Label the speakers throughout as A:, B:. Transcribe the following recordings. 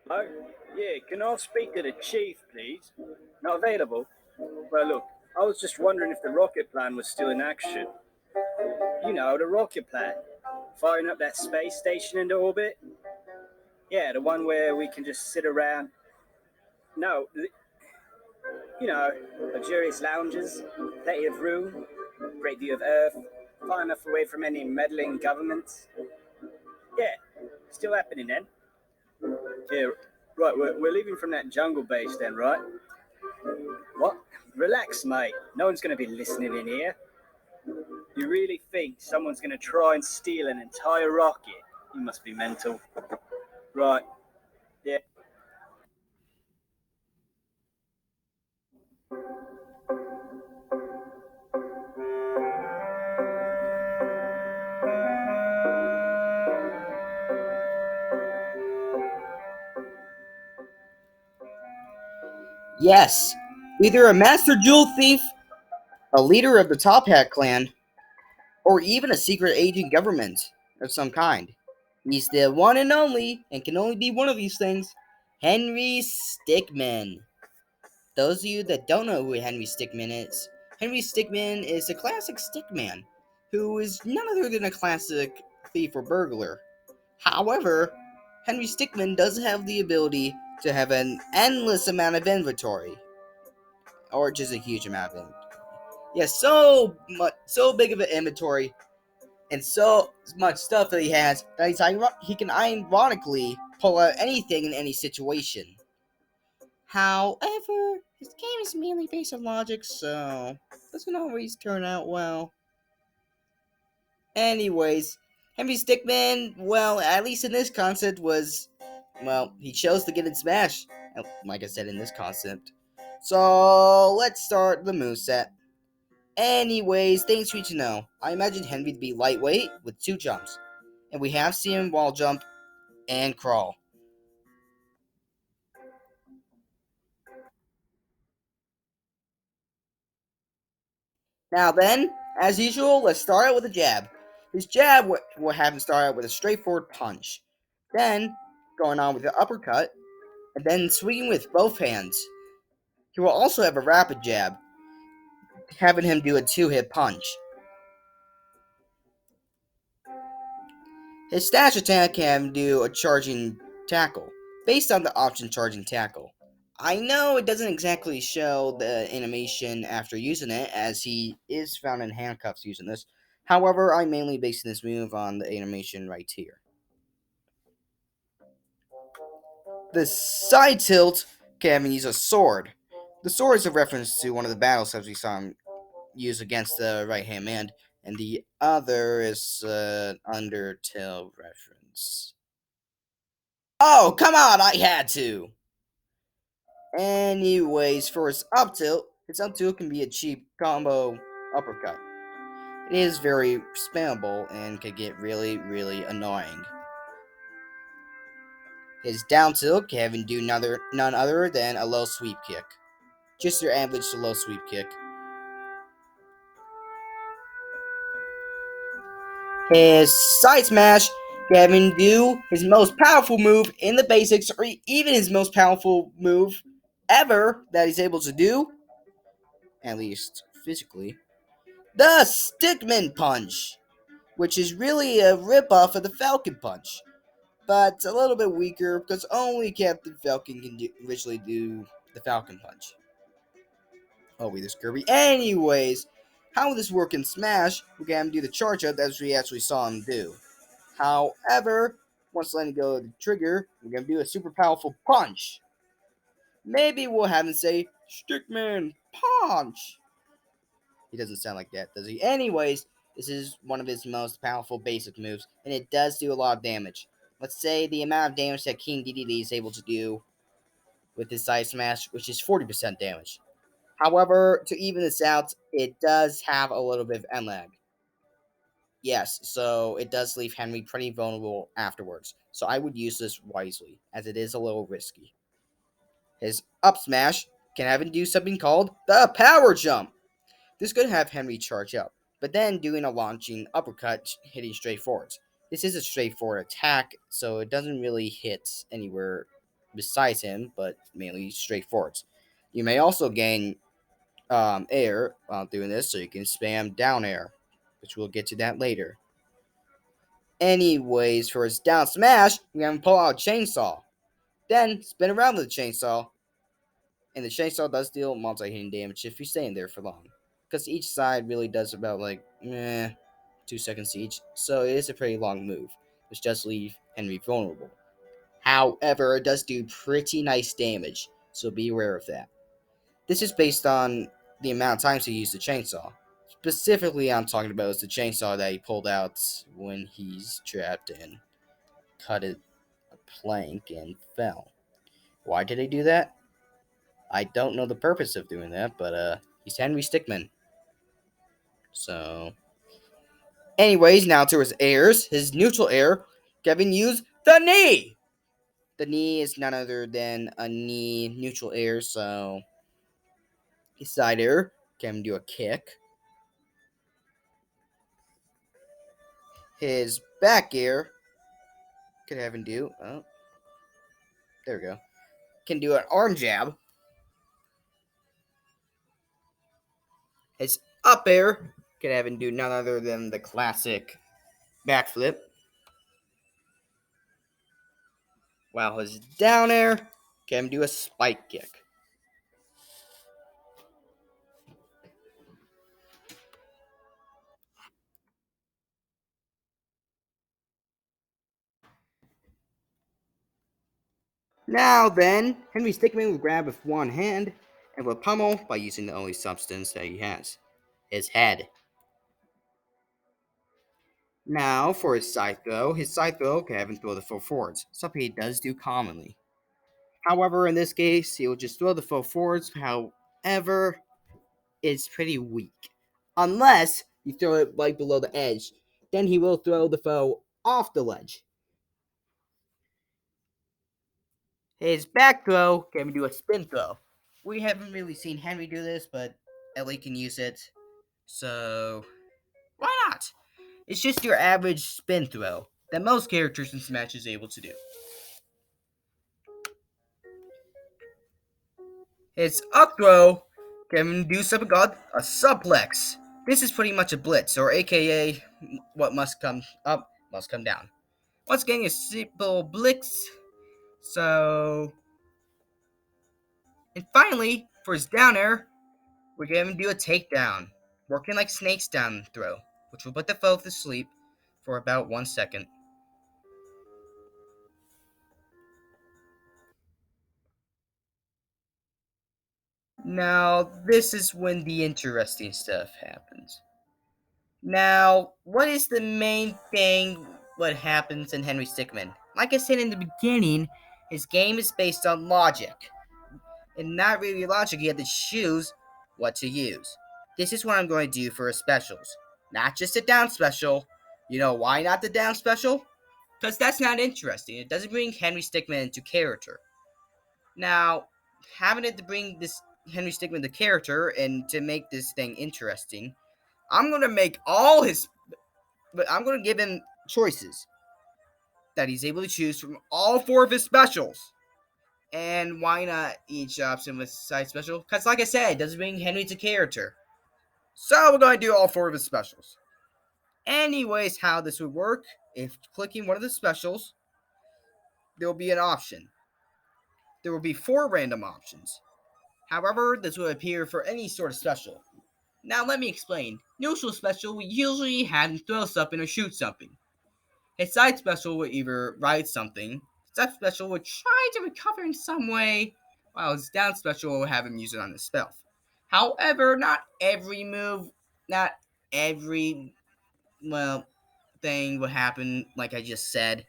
A: Oh, yeah, can I speak to the chief, please? Not available? Well, look, I was just wondering if the rocket plan was still in action. You know, the rocket plan. Firing up that space station into orbit? Yeah, the one where we can just sit around. No, you know, luxurious lounges, plenty of room, great view of Earth, far enough away from any meddling governments. Yeah, still happening then. Yeah, right, we're leaving from that jungle base then, right? What? Relax, mate. No one's going to be listening in here. You really think someone's going to try and steal an entire rocket? You must be mental. Right, yeah.
B: Yes, either a master jewel thief, a leader of the Top Hat clan, or even a secret agent government of some kind. He's the one and only, and can only be one of these things, Henry Stickmin. Those of you that don't know who Henry Stickmin is a classic stickman, who is none other than a classic thief or burglar. However, Henry Stickmin does have the ability to have an endless amount of inventory, or just a huge amount of inventory. Yeah, so big of an inventory, and so much stuff that he has that he can ironically pull out anything in any situation. However, his game is mainly based on logic, so doesn't always turn out well. Anyways, Henry Stickmin, well, at least in this concept, he chose to get in Smash, like I said in this concept. So, let's start the moveset. Anyways, things for you to know. I imagine Henry to be lightweight with 2 jumps, and we have seen him wall jump and crawl. Now then, as usual, let's start out with a jab. His jab will have him start out with a straightforward punch, then going on with the uppercut, and then swinging with both hands. He will also have a rapid jab, having him do a 2-hit punch. His dash attack can do a charging tackle, based on the option charging tackle. I know it doesn't exactly show the animation after using it, as he is found in handcuffs using this. However, I'm mainly basing this move on the animation right here. The side tilt can use a sword. The sword is a reference to one of the battles as we saw him use against the right hand man, and the other is an Undertale reference. Oh, come on, I had to! Anyways, for his up tilt can be a cheap combo uppercut. It is very spammable and can get really, really annoying. His down tilt can do none other than a low sweep kick. Just your average to low sweep kick. His side smash can do his most powerful move in the basics, or even his most powerful move ever that he's able to do, at least physically, the Stickmin Punch, which is really a ripoff of the Falcon Punch, but a little bit weaker because only Captain Falcon can originally do the Falcon Punch. Oh, wait, there's Kirby. Anyways, how will this work in Smash? We can do the charge up as we actually saw him do. However, once letting go of the trigger, we're going to do a super powerful punch. Maybe we'll have him say, Stickman Punch. He doesn't sound like that, does he? Anyways, this is one of his most powerful basic moves, and it does do a lot of damage. Let's say the amount of damage that King DDD is able to do with his side smash, which is 40% damage. However, to even this out, it does have a little bit of end lag. Yes, so it does leave Henry pretty vulnerable afterwards. So I would use this wisely, as it is a little risky. His up smash can have him do something called the power jump. This could have Henry charge up, but then doing a launching uppercut hitting straight forwards. This is a straightforward attack, so it doesn't really hit anywhere besides him, but mainly straightforward. You may also gain air while doing this, so you can spam down air, which we'll get to that later. Anyways, for his down smash, we're gonna pull out a chainsaw. Then spin around with the chainsaw, and the chainsaw does deal multi-hitting damage if you stay in there for long. Because each side really does about 2 seconds each, so it is a pretty long move, which does leave Henry vulnerable. However, it does do pretty nice damage, so be aware of that. This is based on the amount of times he used the chainsaw. Specifically, I'm talking about is the chainsaw that he pulled out when he's trapped and cut a plank and fell. Why did he do that? I don't know the purpose of doing that, but he's Henry Stickmin. So, anyways, now to his heirs. His neutral heir, Kevin used the knee. The knee is none other than a knee neutral heir, so his side heir can do a kick. His back heir could have him do. Oh, there we go. Can do an arm jab. His up air can have him do none other than the classic backflip. While his down air can do a spike kick. Now then, Henry Stickmin will grab with one hand and will pummel by using the only substance that he has, his head. Now for his side throw can have him throw the full forwards, something he does do commonly. However, in this case, he will just throw the full forwards, however, it's pretty weak. Unless you throw it right below the edge, then he will throw the foe off the ledge. His back throw can do a spin throw. We haven't really seen Henry do this, but Ellie can use it. So, why not? It's just your average spin throw that most characters in Smash is able to do. His up throw can do something called a suplex. This is pretty much a blitz, or aka what must come up must come down. Once again, a simple blitz. So, and finally, for his down air, we're going to do a takedown, working like Snake's down throw, which will put the foe to sleep for about 1 second. Now, this is when the interesting stuff happens. Now, what is the main thing what happens in Henry Stickmin? Like I said in the beginning, his game is based on logic. And not really logic, you have to choose what to use. This is what I'm going to do for his specials. Not just a down special. You know why not the down special? Because that's not interesting. It doesn't bring Henry Stickmin into character. Now, having it to bring this Henry Stickmin to character and to make this thing interesting, I'm going to make all his. But I'm going to give him choices that he's able to choose from all 4 of his specials. And why not each option with side special? Because, like I said, it doesn't bring Henry to character. So we're going to do all 4 of his specials. Anyways, how this would work, if clicking one of the specials, there will be an option. There will be 4 random options. However, this will appear for any sort of special. Now let me explain. Neutral special will usually have him throw something or shoot something. His side special will either ride something, his up special will try to recover in some way, while his down special will have him use it on his stealth. However, not every move, not every, thing will happen like I just said.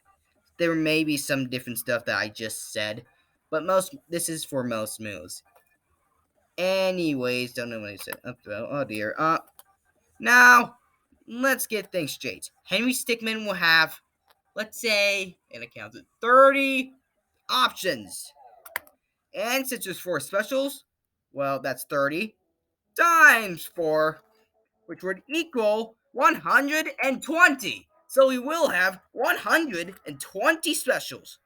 B: There may be some different stuff that I just said, but this is for most moves. Anyways, don't know what I said. Up throw. Oh dear. Now, let's get things straight. Henry Stickmin will have, let's say, and I counted 30 options. And since there's 4 specials, well, that's 30 times 4, which would equal 120. So we will have 120 specials.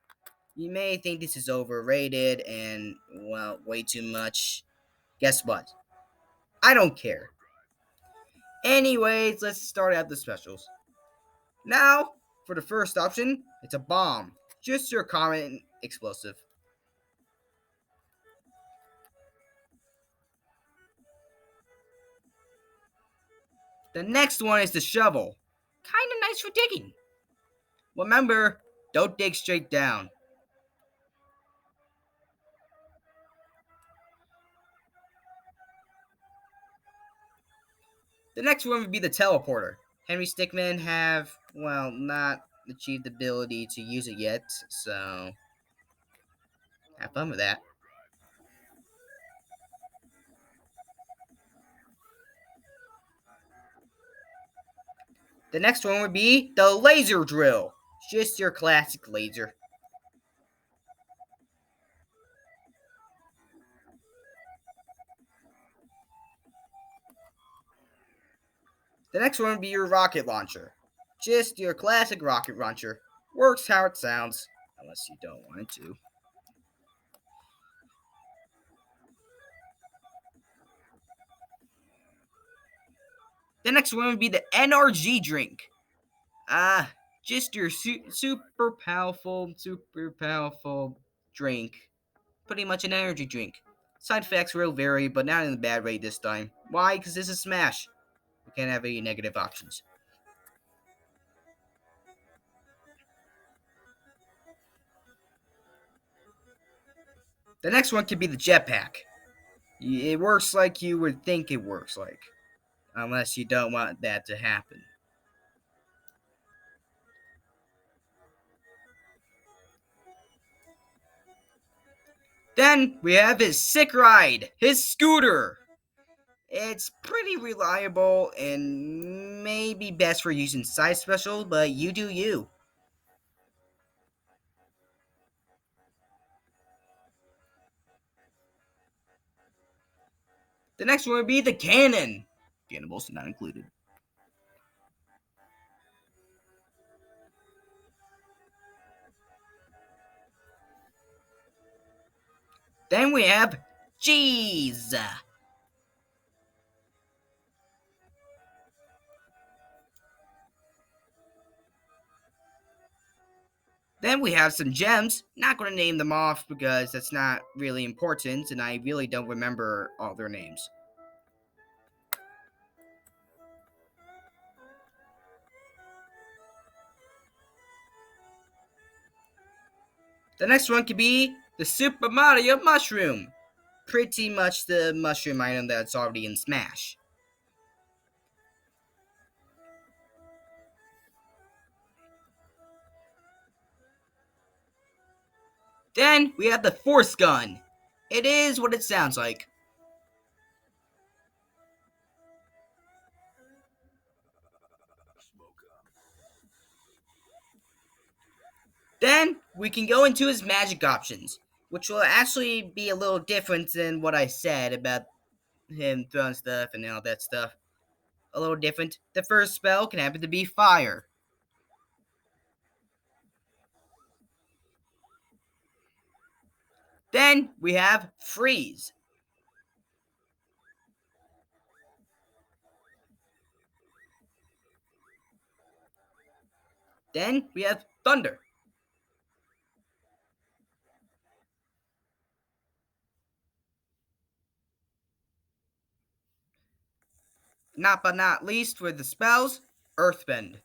B: You may think this is overrated and, well, way too much. Guess what? I don't care. Anyways, let's start out the specials. Now, for the first option, it's a bomb. Just your common explosive. The next one is the shovel. Kinda nice for digging. Remember, don't dig straight down. The next one would be the teleporter. Henry Stickmin have, well, not achieved the ability to use it yet, so have fun with that. The next one would be the laser drill. Just your classic laser. The next one would be your rocket launcher. Just your classic rocket launcher. Works how it sounds, unless you don't want it to. The next one would be the NRG drink. Just your super powerful drink. Pretty much an energy drink. Side effects will vary, but not in a bad way this time. Why? Because this is Smash. We can't have any negative options. The next one could be the jetpack. It works like you would think it works like, unless you don't want that to happen. Then we have his sick ride, his scooter. It's pretty reliable and maybe best for using side special, but you do you. The next one would be the cannon. Cannonballs not included. Then we have cheese. Then we have some gems. Not going to name them off because that's not really important and I really don't remember all their names. The next one could be the Super Mario Mushroom. Pretty much the mushroom item that's already in Smash. Then we have the Force Gun. It is what it sounds like. Then we can go into his magic options, which will actually be a little different than what I said about him throwing stuff and all that stuff. A little different. The first spell can happen to be fire. Then we have freeze. Then we have thunder. Not but not least for the spells, earthbend.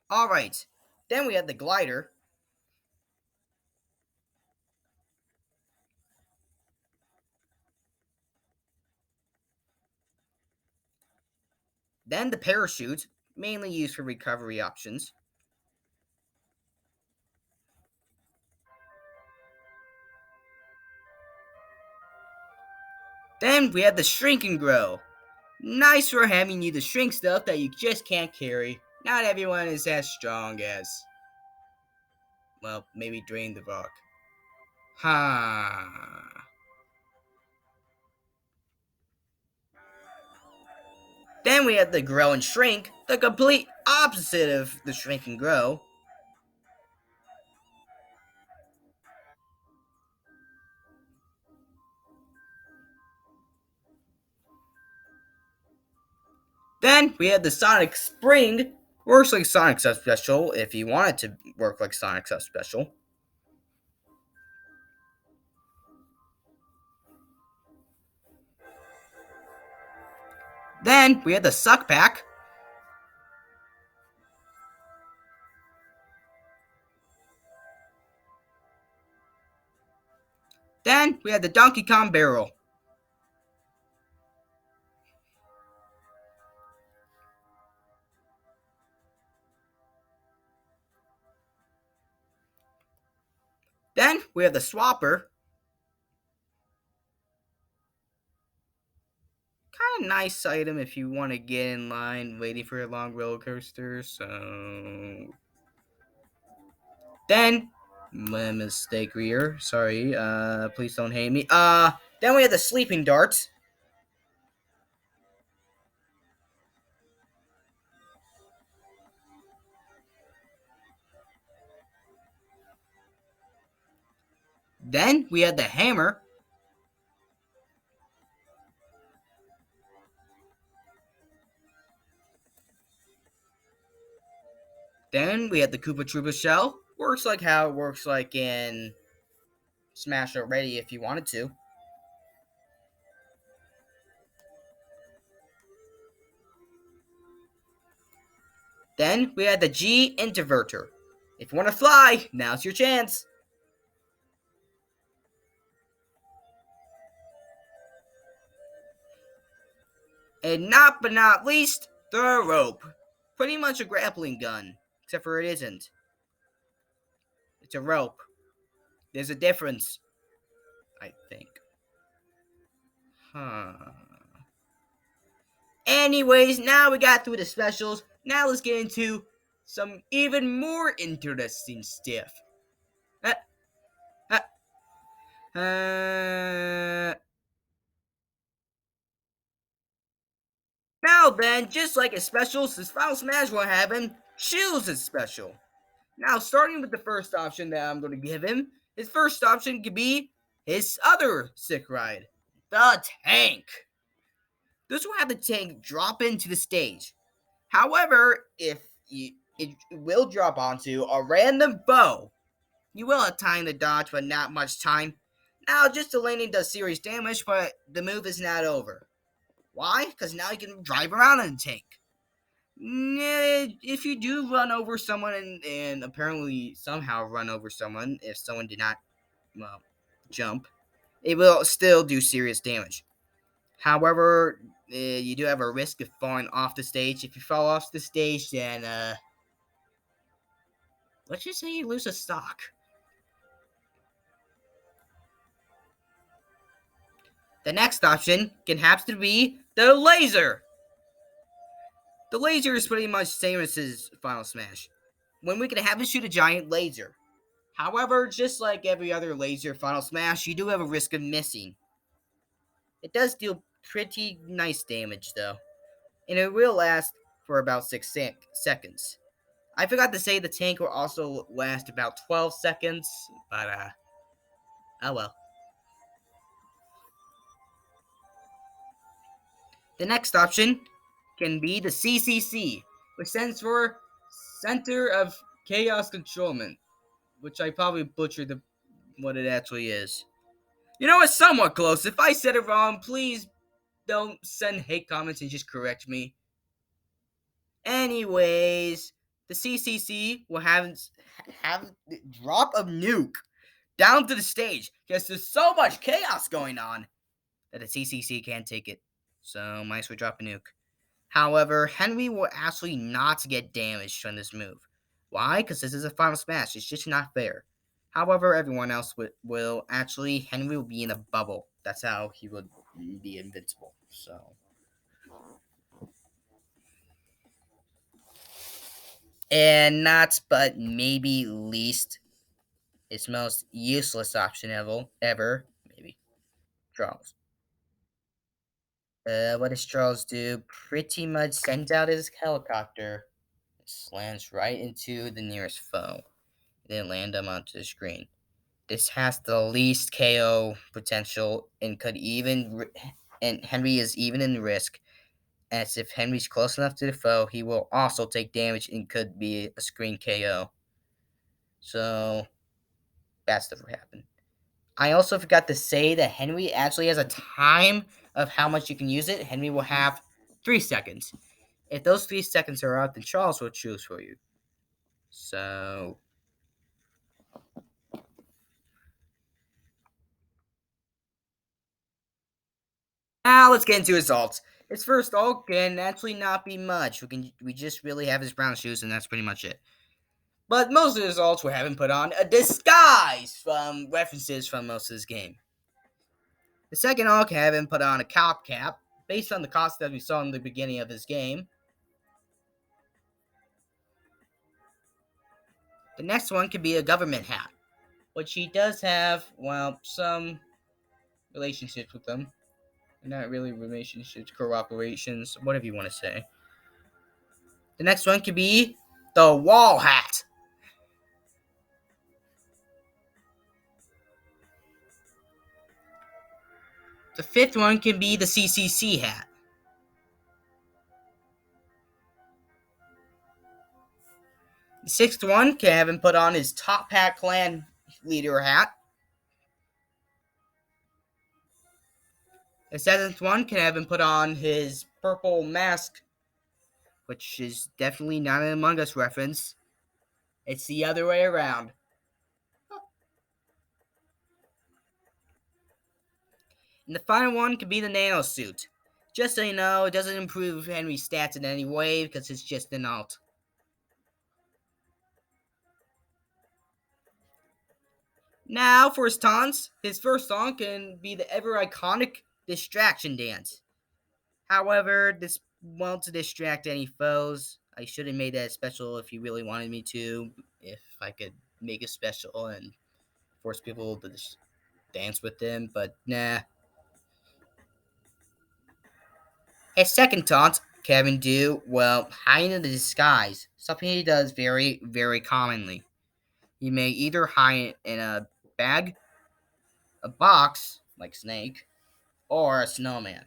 B: Alright, then we have the glider. Then the parachute, mainly used for recovery options. Then we have the shrink and grow. Nice for having you to shrink stuff that you just can't carry. Not everyone is as strong as, well, maybe Drain the Rock. Ha. Then we have the grow and shrink, the complete opposite of the shrink and grow. Then we have the Sonic Spring, works like Sonic Sub Special if you want it to work like Sonic Sub Special. Then we have the Suck Pack. Then we have the Donkey Kong Barrel. Then we have the Swapper. Kind of nice item if you want to get in line waiting for a long roller coaster. So then, my mistake here. Sorry. Please don't hate me. Then we have the Sleeping Darts. Then we have the Hammer. Then we have the Koopa Troopa Shell. Works like how it works like in Smash already if you wanted to. Then we have the G Introverter. If you want to fly, now's your chance. And not but not least, the rope. Pretty much a grappling gun, except for it isn't. It's a rope. There's a difference, I think. Huh. Anyways, now we got through the specials. Now let's get into some even more interesting stuff. Uh, uh, uh, Now then, just like his specials, his Final Smash will have him choose his special. Now, starting with the first option that I'm going to give him, his first option could be his other sick ride, the tank. This will have the tank drop into the stage. However, if it will drop onto a random bow, you will have time to dodge, but not much time. Now, just the landing does serious damage, but the move is not over. Why? Because now you can drive around in the tank. If you do run over someone and apparently somehow run over someone, if someone did not, well, jump, it will still do serious damage. However, you do have a risk of falling off the stage. If you fall off the stage, then, let's just say you lose a stock. The next option can happen to be the laser. The laser is pretty much the same as his Final Smash. When we can have him shoot a giant laser. However, just like every other laser Final Smash, you do have a risk of missing. It does deal pretty nice damage though, and it will last for about 6 seconds. I forgot to say the tank will also last about 12 seconds, but oh well. The next option can be the CCC, which stands for Center of Chaos Controlment, which I probably butchered what it actually is. You know, it's somewhat close. If I said it wrong, please don't send hate comments and just correct me. Anyways, the CCC will have drop a nuke down to the stage because there's so much chaos going on that the CCC can't take it. So might as well drop a nuke. However, Henry will actually not get damaged from this move. Why? Because this is a Final Smash. It's just not fair. However, everyone else will actually, Henry will be in a bubble. That's how he would be invincible. So. And not but maybe least, His most useless option ever, maybe. Charles. What does Charles do? Pretty much sends out his helicopter. It slams right into the nearest foe. Then land them onto the screen. This has the least KO potential and could even and Henry is even in risk, as if Henry's close enough to the foe, he will also take damage and could be a screen KO. So bad stuff will happen. I also forgot to say that Henry actually has a time of how much you can use it. Henry will have 3 seconds. If those 3 seconds are out, then Charles will choose for you. So now let's get into his alts. His first ult can actually not be much. We just really have his brown shoes, and that's pretty much it. But most of his alts will have him put on a disguise from references from most of his game. The second ult can have him put on a cop cap, based on the cost that we saw in the beginning of his game. The next one could be a government hat, which he does have, well, some relationships with them. Not really relationships, cooperations, whatever you want to say. The next one could be the wall hat. The fifth one can be the CCC hat. The sixth one can have him put on his Top Hat Clan leader hat. The seventh one can have him put on his purple mask, which is definitely not an Among Us reference. It's the other way around. And the final one could be the nano suit. Just so you know, it doesn't improve Henry's stats in any way because it's just an alt. Now, for his taunts, his first taunt can be the ever iconic distraction dance. However, this won't distract any foes. I should have made that special if you really wanted me to. If I could make a special and force people to just dance with them, but nah. His second taunt, Kevin do, well, hide in the disguise. Something he does very, very commonly. He may either hide in a bag, a box, like Snake, or a snowman,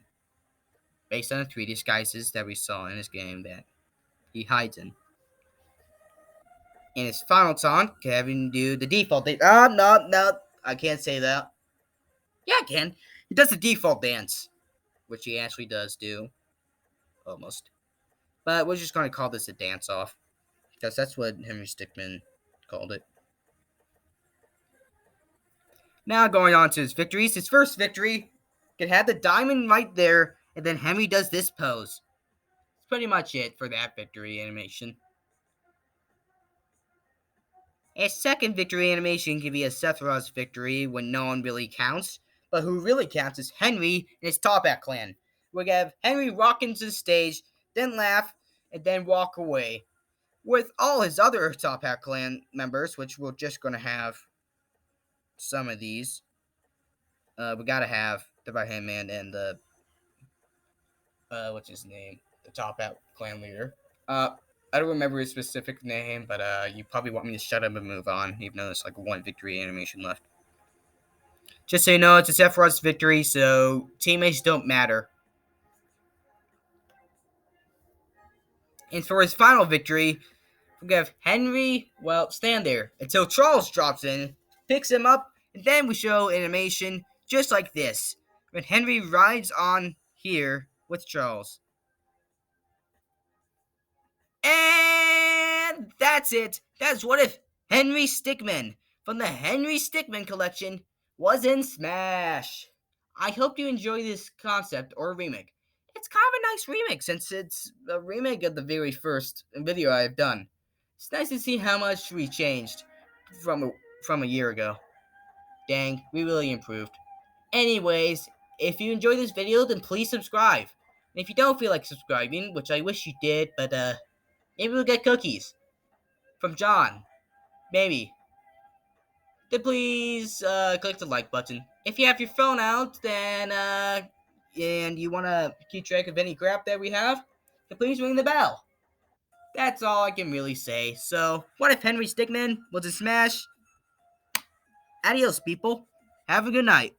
B: based on the three disguises that we saw in his game that he hides in. In his final taunt, Kevin do the default dance. No, I can't say that. Yeah, I can. He does the default dance, which he actually does do, almost. But we're just going to call this a dance off, because that's what Henry Stickmin called it. Now going on to his victories. His first victory can have the diamond right there, and then Henry does this pose. That's pretty much it for that victory animation. His second victory animation can be a Sephiroth's victory when no one really counts, but who really counts is Henry and his Top Hat clan. We have Henry walk into the stage, then laugh, and then walk away. With all his other Top Hat clan members, which we're just going to have some of these, we gotta have the right hand man and the what's his name, the Top Hat clan leader. I don't remember his specific name, but you probably want me to shut up and move on, even though there's like one victory animation left. Just so you know, it's a Sephiroth's victory, so teammates don't matter. And for his final victory, we have Henry, well, stand there until Charles drops in, picks him up, and then we show animation just like this, when Henry rides on here with Charles. And that's it. That's what if Henry Stickmin from the Henry Stickmin collection was in Smash. I hope you enjoy this concept or remake. It's kind of a nice remake since it's a remake of the very first video I've done. It's nice to see how much we changed from a year ago. Dang, we really improved. Anyways, if you enjoyed this video, then please subscribe. And if you don't feel like subscribing, which I wish you did, but maybe we'll get cookies from John. Maybe. then please click the like button. If you have your phone out, then and you want to keep track of any crap that we have, then please ring the bell. That's all I can really say. So, what if Henry Stickmin was a smash? Adios, people. Have a good night.